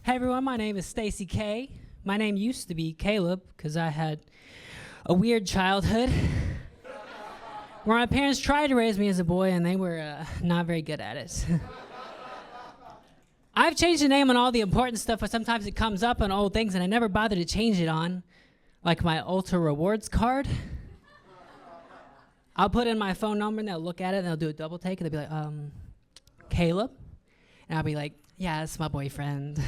Hey everyone, my name is Stacy Cay. My name used to be Caleb because I had a weird childhood where my parents tried to raise me as a boy and they were not very good at it. I've changed the name on all the important stuff, but sometimes it comes up on old things and I never bother to change it on, like my Ultra Rewards card. I'll put in my phone number and they'll look at it and they'll do a double take and they'll be like, Caleb? And I'll be like, yeah, that's my boyfriend.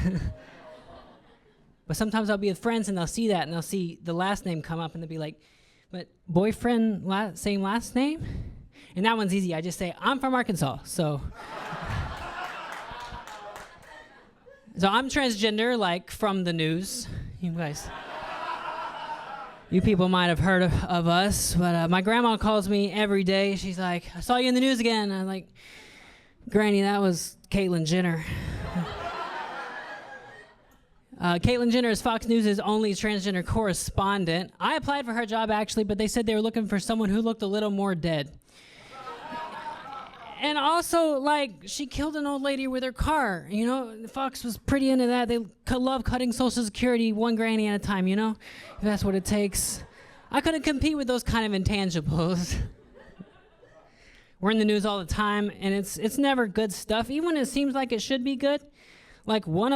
But sometimes I'll be with friends and they'll see that and they'll see the last name come up and they'll be like, but boyfriend, same last name? And that one's easy. I just say, I'm from Arkansas, so. So I'm transgender, like from the news. You guys, you people might have heard of us, but my grandma calls me every day. She's like, I saw you in the news again. I'm like, Granny, that was Caitlyn Jenner. Caitlyn Jenner is Fox News' only transgender correspondent. I applied for her job, actually, but they said they were looking for someone who looked a little more dead. And also, like, she killed an old lady with her car. You know, Fox was pretty into that. They love cutting Social Security one granny at a time, you know? If that's what it takes. I couldn't compete with those kind of intangibles. We're in the news all the time, and it's never good stuff, even when it seems like it should be good. Like one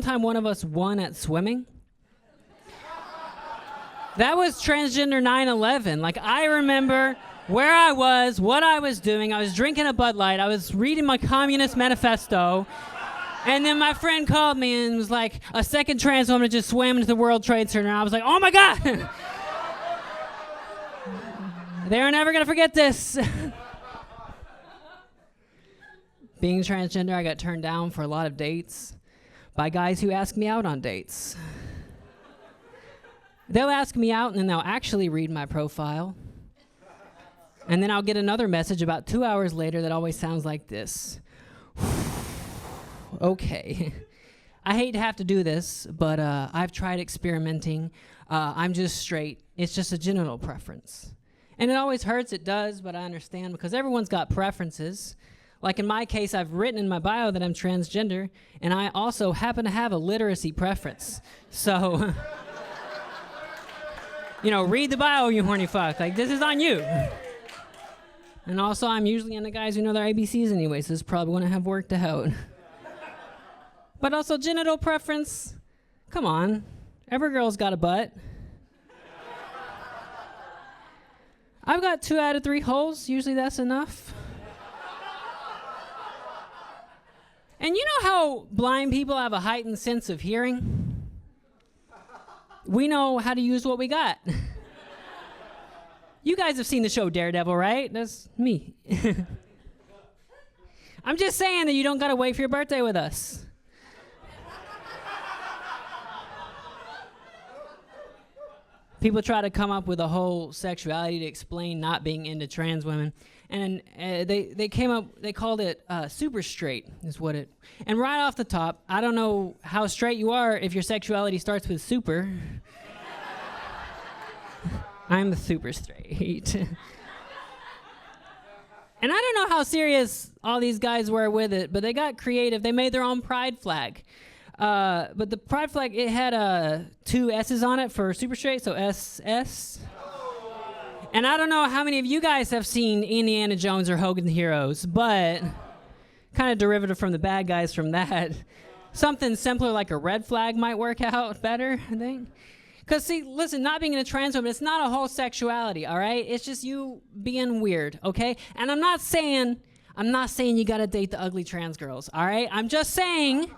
time one of us won at swimming. That was transgender 9/11. Like I remember where I was, what I was doing. I was drinking a Bud Light. I was reading my Communist Manifesto. And then my friend called me and was like, a second trans woman just swam into the World Trade Center. And I was like, oh my God. They're never going to forget this. Being transgender, I got turned down for a lot of dates by guys who ask me out on dates. They'll ask me out and then they'll actually read my profile. And then I'll get another message about 2 hours later that always sounds like this. Okay. I hate to have to do this, but I've tried experimenting. I'm just straight. It's just a genital preference. And it always hurts, it does, but I understand because everyone's got preferences. Like in my case, I've written in my bio that I'm transgender, and I also happen to have a literacy preference. So, you know, read the bio, you horny fuck. Like, this is on you. And also, I'm usually into guys who know their ABCs anyway, so this probably wouldn't have worked out. But also, genital preference, come on. Every girl's got a butt. I've got 2 out of 3 holes. Usually that's enough. And you know how blind people have a heightened sense of hearing? We know how to use what we got. You guys have seen the show Daredevil, right? That's me. I'm just saying that you don't gotta wait for your birthday with us. People try to come up with a whole sexuality to explain not being into trans women. And they called it super straight is what it, and right off the top, I don't know how straight you are if your sexuality starts with super. I'm super straight. And I don't know how serious all these guys were with it, but they got creative. They made their own pride flag. But the pride flag, it had 2 S's on it for super straight, so SS. And I don't know how many of you guys have seen Indiana Jones or Hogan the Heroes, but kind of derivative from the bad guys from that. Something simpler like a red flag might work out better, I think. Because, see, listen, not being in a trans woman, it's not a whole sexuality, all right? It's just you being weird, okay? And I'm not saying you got to date the ugly trans girls, all right? I'm just saying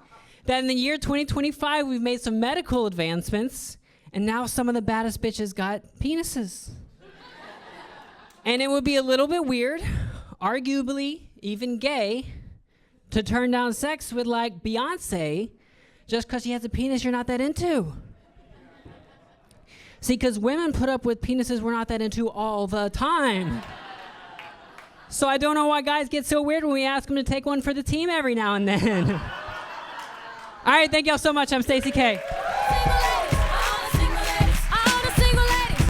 that in the year 2025, we've made some medical advancements, and now some of the baddest bitches got penises. And it would be a little bit weird, arguably even gay, to turn down sex with, like, Beyonce just because she has a penis you're not that into. See, because women put up with penises we're not that into all the time. So I don't know why guys get so weird when we ask them to take one for the team every now and then. All right, thank y'all so much. I'm Stacy Cay.